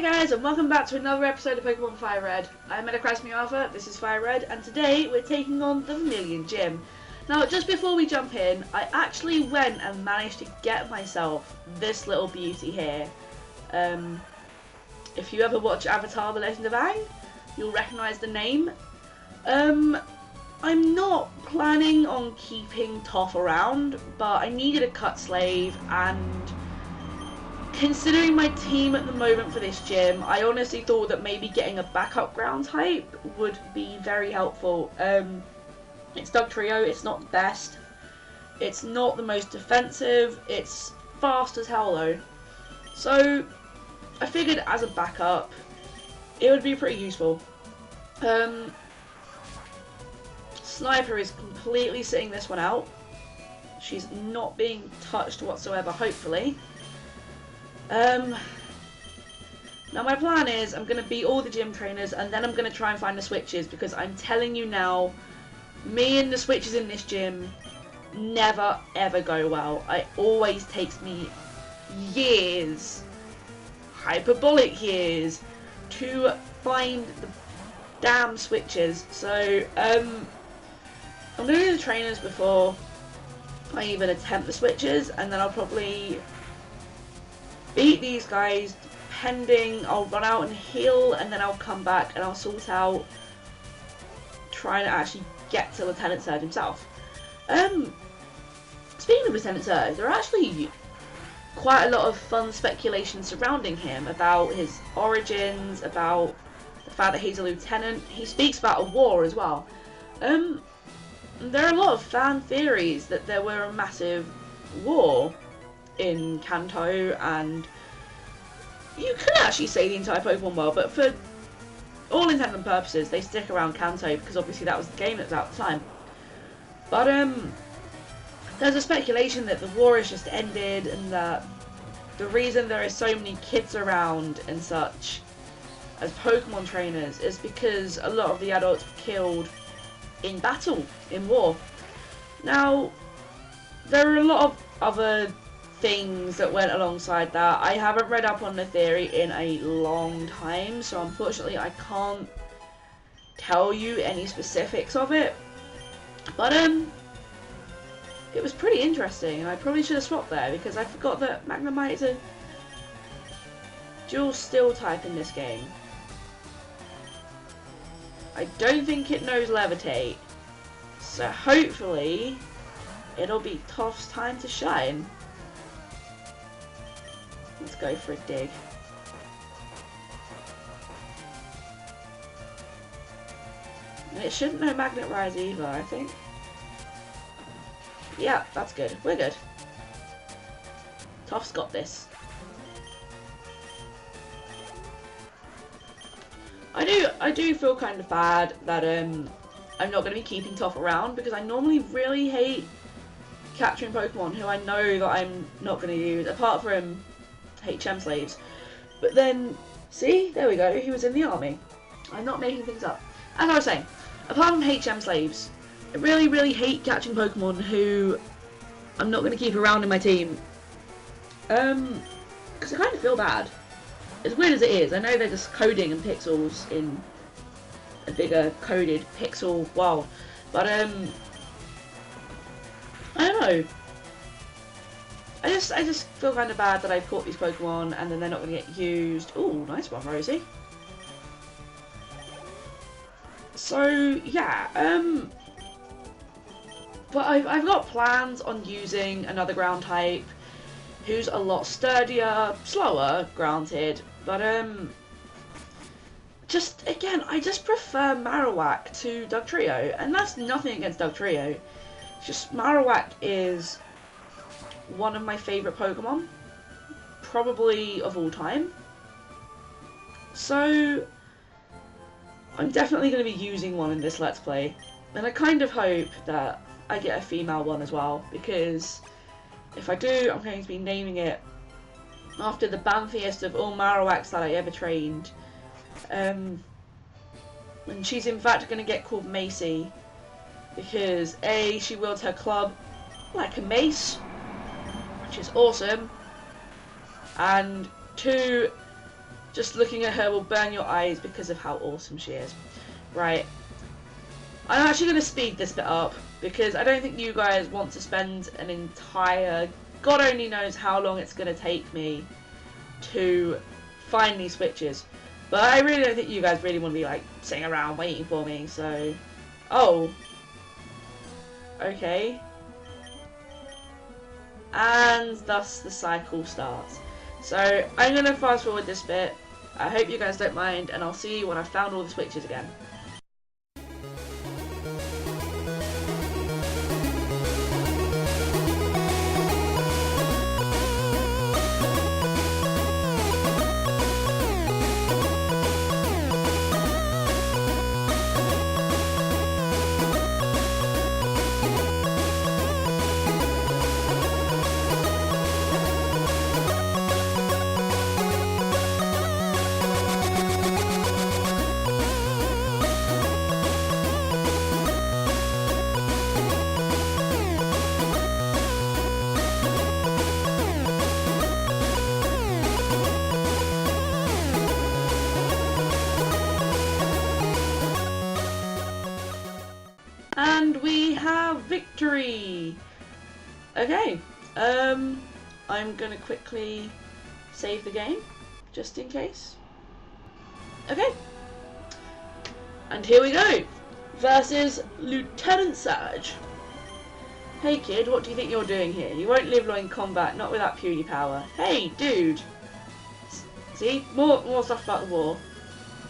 Hey guys, and welcome back to another episode of Pokemon Fire Red. I'm MetacrisisMewAlpha, this is Fire Red, and today we're taking on the Vermilion gym. Now, just before we jump in, I actually went and managed to get myself this little beauty here. If you ever watch Avatar: The Legend of Aang, you'll recognise the name. I'm not planning on keeping Toph around, but I needed a cut slave, and considering my team at the moment for this gym, I honestly thought that maybe getting a backup ground type would be very helpful. It's Dugtrio, it's not the best, it's not the most defensive, it's fast as hell though. So I figured as a backup it would be pretty useful. Sniper is completely sitting this one out. She's not being touched whatsoever, hopefully. Now my plan is I'm going to beat all the gym trainers and then I'm going to try and find the switches, because I'm telling you now, me and the switches in this gym never ever go well. It always takes me years, hyperbolic years, to find the damn switches. So I'm going to do the trainers before I even attempt the switches, and then I'll probably beat these guys, depending. I'll run out and heal, and then I'll come back and I'll sort out trying to actually get to Lieutenant Surge himself. Speaking of Lieutenant Surge, there are actually quite a lot of fun speculation surrounding him, about his origins, about the fact that he's a lieutenant. He speaks about a war as well. There are a lot of fan theories that there were a massive war in Kanto, and you could actually say the entire Pokemon world, but for all intents and purposes they stick around Kanto because obviously that was the game that was out at the time. But there's a speculation that the war has just ended, and that the reason there are so many kids around and such as Pokemon trainers is because a lot of the adults were killed in battle, in war. Now, there are a lot of other things that went alongside that. I haven't read up on the theory in a long time, so unfortunately I can't tell you any specifics of it. But it was pretty interesting, and I probably should have swapped there because I forgot that Magnemite is a dual steel type in this game. I don't think it knows Levitate, so hopefully it'll be Toph's time to shine. Let's go for a dig. And it shouldn't know Magnet Rise either, I think. Yeah, that's good. We're good. Toph's got this. I do feel kind of bad that I'm not going to be keeping Toph around, because I normally really hate capturing Pokemon who I know that I'm not going to use, apart from HM slaves. But then, see, there we go, he was in the army. I'm not making things up. As I was saying, apart from HM slaves, I really hate catching Pokemon who I'm not going to keep around in my team. Because I kind of feel bad. As weird as it is, I know they're just coding and pixels in a bigger coded pixel world, but I don't know. I just feel kind of bad that I caught these Pokemon and then they're not going to get used. Ooh, nice one, Rosie. So yeah, but I've got plans on using another ground type who's a lot sturdier, slower, granted, but just again, I just prefer Marowak to Dugtrio, and that's nothing against Dugtrio. It's just Marowak is one of my favourite Pokemon, probably of all time. So I'm definitely going to be using one in this Let's Play, and I kind of hope that I get a female one as well, because if I do, I'm going to be naming it after the bamfiest of all Marowaks that I ever trained. And she's in fact going to get called Macy, because A, she wields her club like a mace, which is awesome, and 2, Just looking at her will burn your eyes because of how awesome she is. Right. I'm actually going to speed this bit up because I don't think you guys want to spend an entire... God only knows how long it's going to take me to find these switches. But I really don't think you guys really want to be like sitting around waiting for me, so... Oh. Okay. And thus the cycle starts. So I'm going to fast forward this bit. I hope you guys don't mind, and I'll see you when I've found all the switches again. And we have victory! Okay, I'm gonna quickly save the game, just in case. Okay. And here we go! Versus Lieutenant Surge. Hey kid, what do you think you're doing here? You won't live long in combat, not without puny power. Hey, dude! See? More stuff about the war.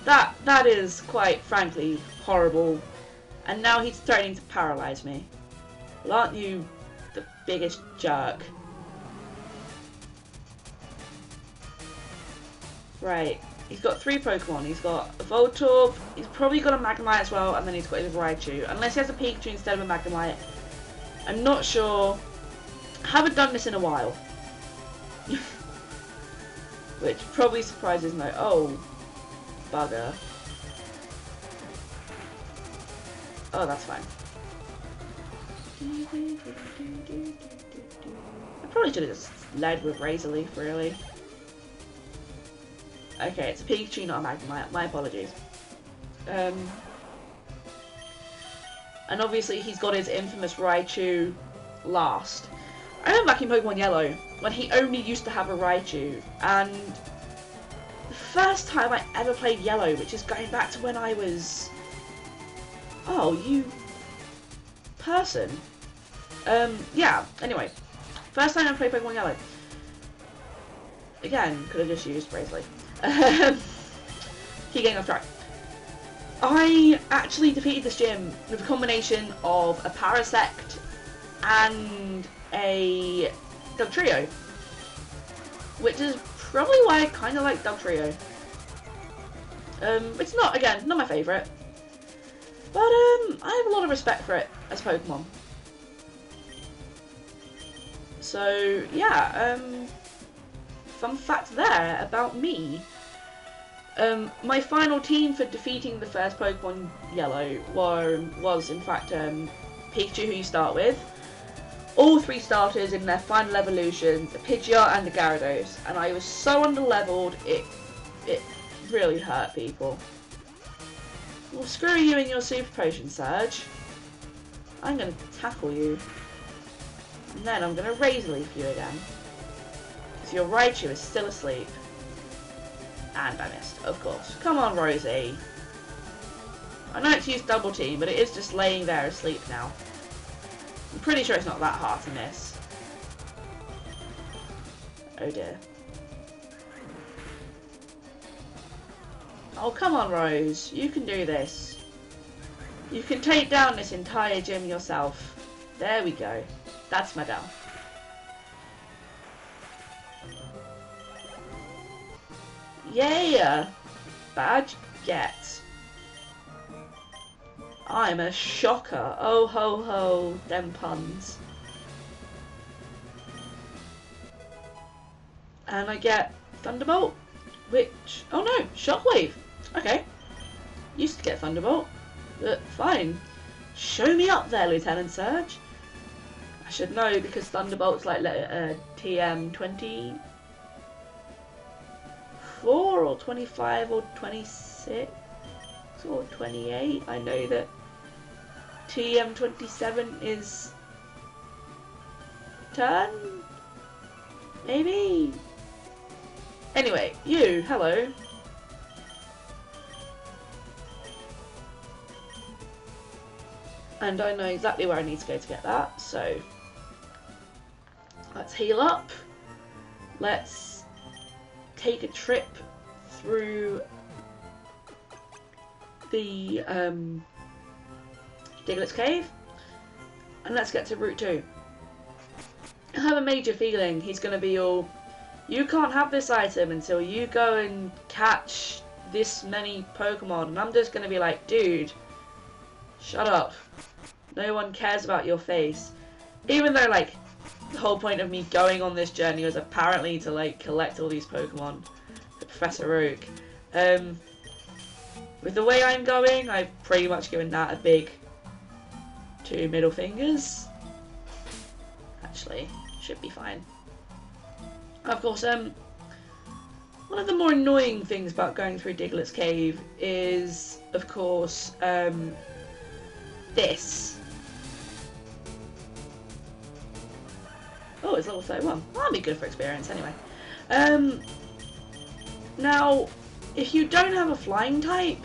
That is, quite frankly, horrible. And now he's threatening to paralyze me. Well, aren't you the biggest jerk? Right. He's got 3 Pokemon. He's got a Voltorb, he's probably got a Magnemite as well, and then he's got his Raichu. Unless he has a Pikachu instead of a Magnemite. I'm not sure. I haven't done this in a while. Which probably surprises no. Oh, bugger. Oh, that's fine. I probably should have just led with Razor Leaf, really. Okay, it's a Pikachu, not a Magnemite. My apologies. And obviously he's got his infamous Raichu last. I remember back in Pokemon Yellow, when he only used to have a Raichu, and the first time I ever played Yellow, which is going back to when I was... Oh, you person. Yeah, anyway. First time I played Pokemon Yellow. Again, could have just used Razor Keep getting off track. I actually defeated this gym with a combination of a Parasect and a Dugtrio. Which is probably why I kind of like Dugtrio. It's not, again, not my favourite. But, I have a lot of respect for it as Pokemon. So, yeah, fun fact there about me. My final team for defeating the first Pokemon Yellow was in fact, Pikachu, who you start with. All 3 starters in their final evolutions, a Pidgeot and a Gyarados. And I was so underleveled, it really hurt people. Well, screw you and your Super Potion, Surge. I'm going to tackle you. And then I'm going to Razor Leaf you again. Because your Raichu is still asleep. And I missed, of course. Come on, Rosie. I know it's used Double Team, but it is just laying there asleep now. I'm pretty sure it's not that hard to miss. Oh dear. Oh, come on, Rose. You can do this. You can take down this entire gym yourself. There we go. That's my gal. Yeah! Badge get. I'm a shocker. Oh ho ho, them puns. And I get Thunderbolt, which... Oh no, Shockwave. Okay. Used to get Thunderbolt, but fine. Show me up there, Lieutenant Surge. I should know because Thunderbolt's like TM20. 24 or 25 or 26 or 28. I know that TM27 is turn, maybe? Anyway, you, hello. And I know exactly where I need to go to get that, so let's heal up. Let's take a trip through the Diglett's Cave, and let's get to Route 2. I have a major feeling he's going to be all, you can't have this item until you go and catch this many Pokemon, and I'm just going to be like, dude, shut up. No one cares about your face. Even though, like, the whole point of me going on this journey was apparently to, like, collect all these Pokemon for Professor Oak. With the way I'm going, I've pretty much given that a big 2 middle fingers. Actually, should be fine. Of course, one of the more annoying things about going through Diglett's Cave is, of course, this. Oh, it's level 31. That'll be good for experience anyway. Now, if you don't have a flying type,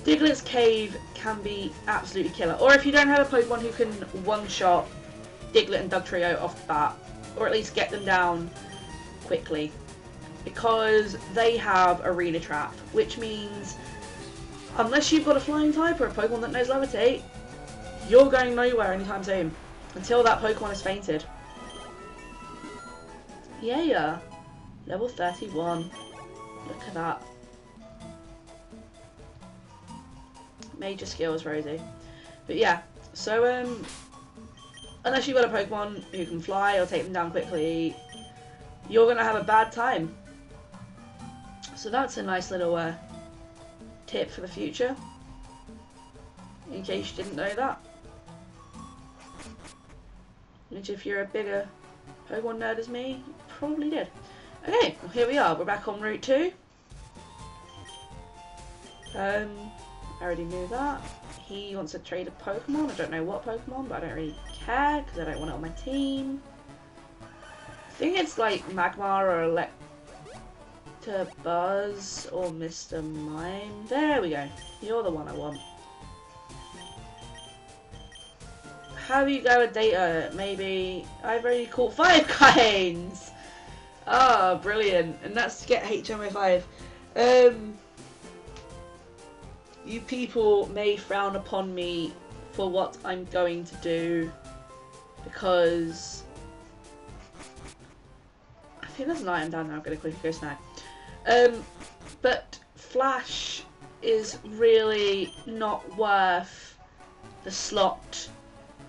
Diglett's Cave can be absolutely killer. Or if you don't have a Pokemon who can one-shot Diglett and Dugtrio off the bat, or at least get them down quickly, because they have Arena Trap, which means unless you've got a flying type or a Pokemon that knows Levitate, you're going nowhere anytime soon until that Pokemon is fainted. Yeah, level 31. Look at that. Major skills, Rosie. But yeah, so unless you've got a Pokemon who can fly or take them down quickly, you're gonna have a bad time. So that's a nice little tip for the future, in case you didn't know that. Which, if you're a bigger Pokemon nerd as me, you probably did. Okay, well, here we are. We're back on Route 2. I already knew that. He wants to trade a Pokemon. I don't know what Pokemon, but I don't really care because I don't want it on my team. I think it's like Magmar or Electabuzz or Mr. Mime. There we go. You're the one I want. How do you go with data? Maybe I've already caught 5 kinds. Ah, brilliant. And that's to get HMO5. You people may frown upon me for what I'm going to do, because I think there's an item down there. I'm going to quickly go snag. But Flash is really not worth the slot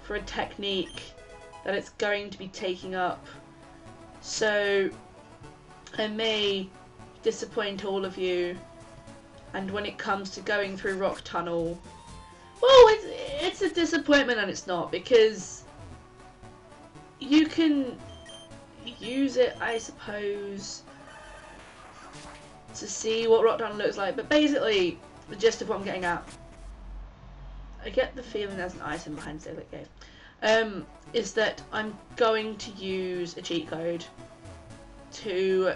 for a technique that it's going to be taking up. So I may disappoint all of you, and when it comes to going through Rock Tunnel, well, it's a disappointment and it's not, because you can use it, I suppose, to see what Rock Tunnel looks like, but basically the gist of what I'm getting at, I get the feeling there's an item behind the Diglett's Cave, is that I'm going to use a cheat code to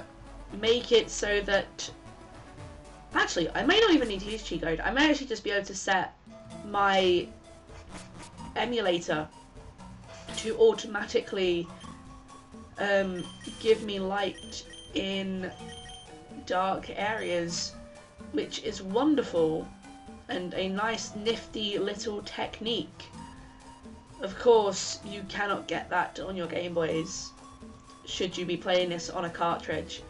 make it so that, actually, I may not even need to use cheat code. I may actually just be able to set my emulator to automatically give me light in dark areas, which is wonderful and a nice nifty little technique. Of course, you cannot get that on your Game Boys should you be playing this on a cartridge.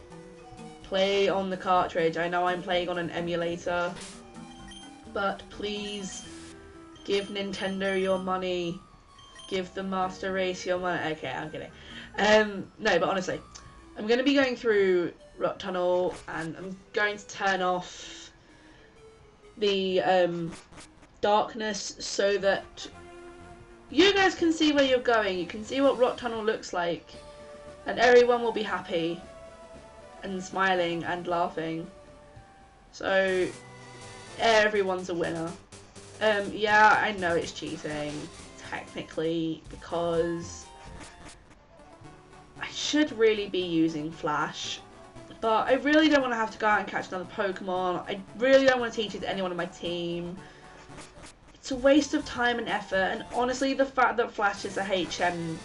Play on the cartridge. I know I'm playing on an emulator, but please give Nintendo your money. Give the Master Race your money. Okay, I'm kidding. No, but honestly, I'm going to be going through Rock Tunnel, and I'm going to turn off the darkness so that you guys can see where you're going. You can see what Rock Tunnel looks like, and everyone will be happy. and smiling and laughing. So everyone's a winner. Yeah, I know it's cheating, technically, because I should really be using Flash, but I really don't want to have to go out and catch another Pokemon. I really don't want to teach it to anyone on my team. It's a waste of time and effort, and honestly, the fact that Flash is a HM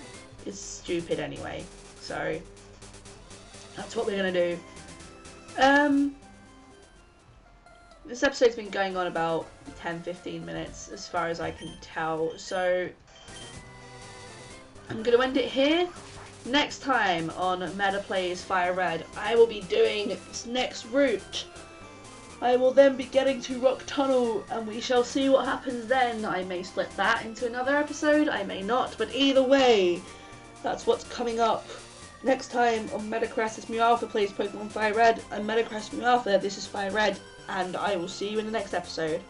is stupid anyway. So that's what we're gonna do. This episode's been going on about 10-15 minutes as far as I can tell, so I'm going to end it here. Next time on Meta Plays Fire Red, I will be doing this next route. I will then be getting to Rock Tunnel, and we shall see what happens then. I may split that into another episode, I may not, but either way, that's what's coming up. Next time on MetacrisisMewAlpha Plays Pokemon Fire Red, I'm MetacrisisMewAlpha, this is Fire Red, and I will see you in the next episode.